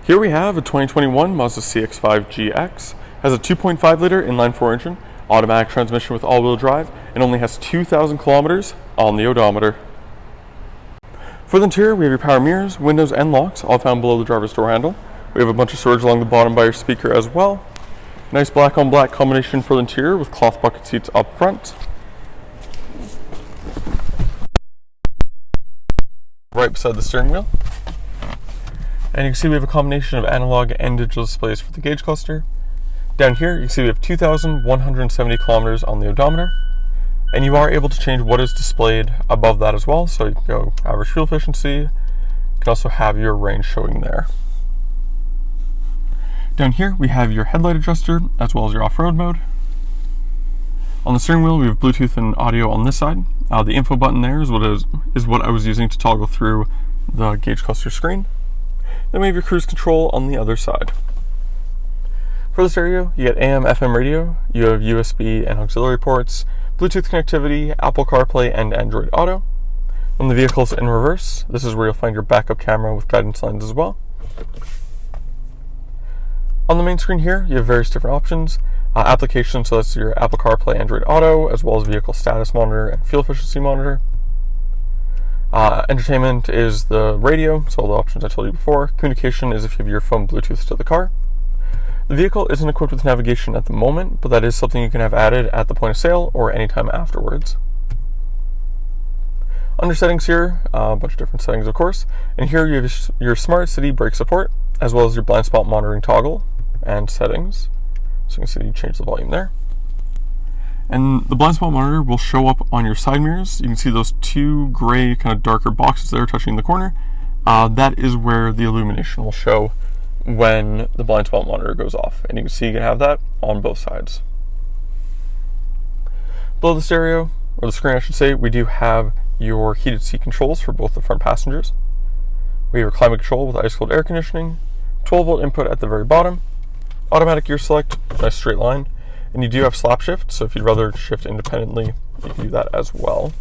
Here we have a 2021 Mazda CX-5 GX. Has a 2.5 liter inline-4 engine, automatic transmission with all-wheel drive, and only has 2,000 kilometers on the odometer. For the interior, we have your power mirrors, windows, and locks, all found below the driver's door handle. We have a bunch of storage along the bottom by your speaker as well. Nice black on black combination for the interior with cloth bucket seats up front. Right beside the steering wheel. And you can see we have a combination of analog and digital displays for the gauge cluster. Down here, you can see we have 2,170 kilometers on the odometer. And you are able to change what is displayed above that as well. So you can go average fuel efficiency. You can also have your range showing there. Down here, we have your headlight adjuster as well as your off-road mode. On the steering wheel, we have Bluetooth and audio on this side. The info button there is what I was using to toggle through the gauge cluster screen. Then we have your cruise control on the other side. For the stereo, you get AM, FM radio, you have USB and auxiliary ports, Bluetooth connectivity, Apple CarPlay, and Android Auto. When the vehicle's in reverse, this is where you'll find your backup camera with guidance lines as well. On the main screen here, you have various different options. Applications, so that's your Apple CarPlay, Android Auto, as well as vehicle status monitor and fuel efficiency monitor. Entertainment is the radio, so all the options I told you before. Communication is if you have your phone Bluetooth to the car. The vehicle isn't equipped with navigation at the moment, but that is something you can have added at the point of sale or anytime afterwards. Under settings here, a bunch of different settings of course, and here you have your smart city brake support, as well as your blind spot monitoring toggle and settings. So you can see you change the volume there. And the blind spot monitor will show up on your side mirrors. You can see those two gray kind of darker boxes there touching the corner. That is where the illumination will show when the blind spot monitor goes off. And you can see you can have that on both sides. Below the stereo, or the screen I should say, we do have your heated seat controls for both the front passengers. We have your climate control with ice cold air conditioning, 12-volt input at the very bottom, automatic gear select, nice straight line. And you do have slap shift, so if you'd rather shift independently, you can do that as well.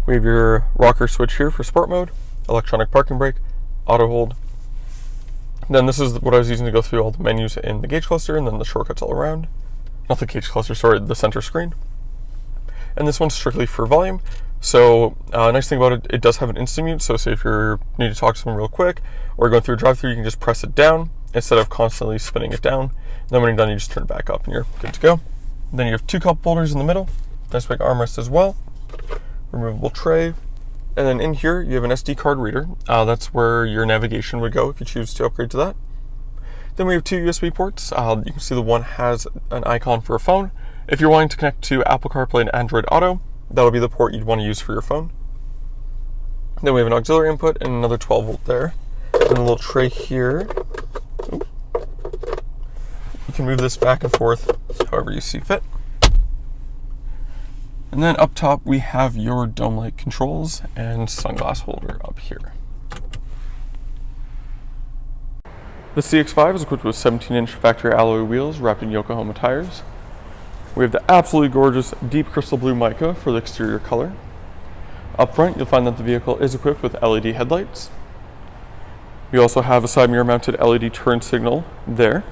We have your rocker switch here for sport mode, electronic parking brake, auto hold. Then this is what I was using to go through all the menus in the gauge cluster, and then the shortcuts all around. Not the gauge cluster, sorry, the center screen. And this one's strictly for volume. So nice thing about it, it does have an instant mute, so say if you need to talk to someone real quick, or going through a drive-thru, you can just press it down instead of constantly spinning it down. And then when you're done, you just turn it back up and you're good to go. And then you have two cup holders in the middle, nice big armrest as well, removable tray. And then in here, you have an SD card reader. That's where your navigation would go if you choose to upgrade to that. Then we have two USB ports. You can see the one has an icon for a phone. If you're wanting to connect to Apple CarPlay and Android Auto, that'll be the port you'd want to use for your phone. Then we have an auxiliary input and another 12-volt there. And a little tray here. Ooh. You can move this back and forth however you see fit. And then up top we have your dome light controls and sunglass holder up here. The CX-5 is equipped with 17-inch factory alloy wheels wrapped in Yokohama tires. We have the absolutely gorgeous Deep Crystal Blue Mica for the exterior color. Up front you'll find that the vehicle is equipped with LED headlights. We also have a side mirror mounted LED turn signal there.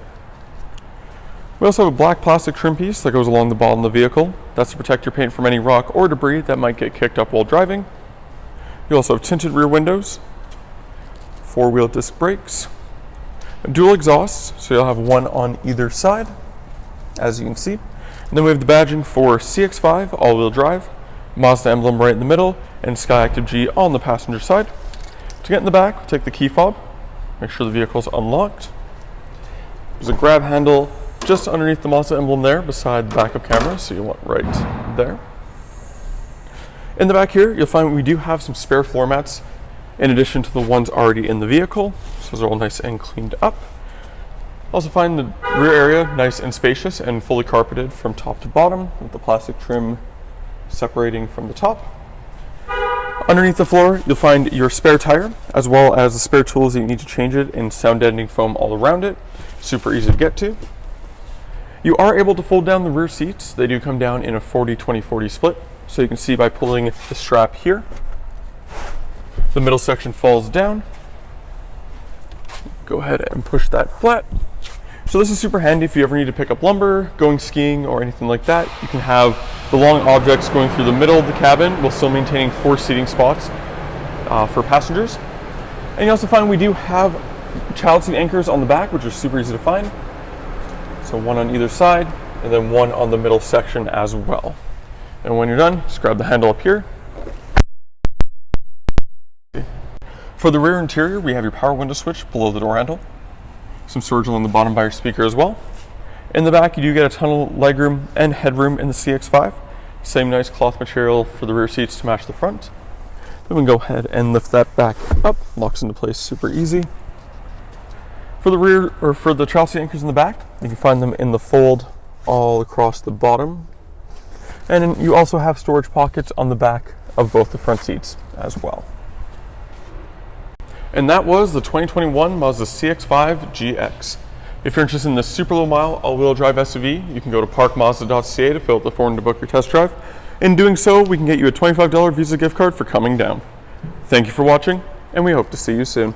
We also have a black plastic trim piece that goes along the bottom of the vehicle. That's to protect your paint from any rock or debris that might get kicked up while driving. You also have tinted rear windows, 4-wheel disc brakes, dual exhausts, so you'll have one on either side, as you can see. And then we have the badging for CX-5 all-wheel drive, Mazda emblem right in the middle, and SkyActiv-G on the passenger side. To get in the back, we'll take the key fob, make sure the vehicle is unlocked. There's a grab handle just underneath the Mazda emblem there beside the backup camera, so you want right there. In the back here, you'll find we do have some spare floor mats in addition to the ones already in the vehicle. So those are all nice and cleaned up. Also find the rear area nice and spacious and fully carpeted from top to bottom with the plastic trim separating from the top. Underneath the floor, you'll find your spare tire as well as the spare tools that you need to change it and sound deadening foam all around it. Super easy to get to. You are able to fold down the rear seats. They do come down in a 40-20-40 split. So you can see by pulling the strap here, the middle section falls down. Go ahead and push that flat. So this is super handy if you ever need to pick up lumber, going skiing, or anything like that. You can have the long objects going through the middle of the cabin while still maintaining 4 seating spots for passengers. And you also find we do have child seat anchors on the back, which are super easy to find. So one on either side, and then one on the middle section as well. And when you're done, just grab the handle up here. For the rear interior, we have your power window switch below the door handle. Some storage along the bottom by your speaker as well. In the back, you do get a ton of legroom and headroom in the CX-5. Same nice cloth material for the rear seats to match the front. Then we can go ahead and lift that back up. Locks into place super easy. For the rear, or for the child seat anchors in the back, you can find them in the fold all across the bottom. And then you also have storage pockets on the back of both the front seats as well. And that was the 2021 Mazda CX-5 GX. If you're interested in this super low mile all-wheel drive SUV, you can go to parkmazda.ca to fill out the form to book your test drive. In doing so, we can get you a $25 Visa gift card for coming down. Thank you for watching, and we hope to see you soon.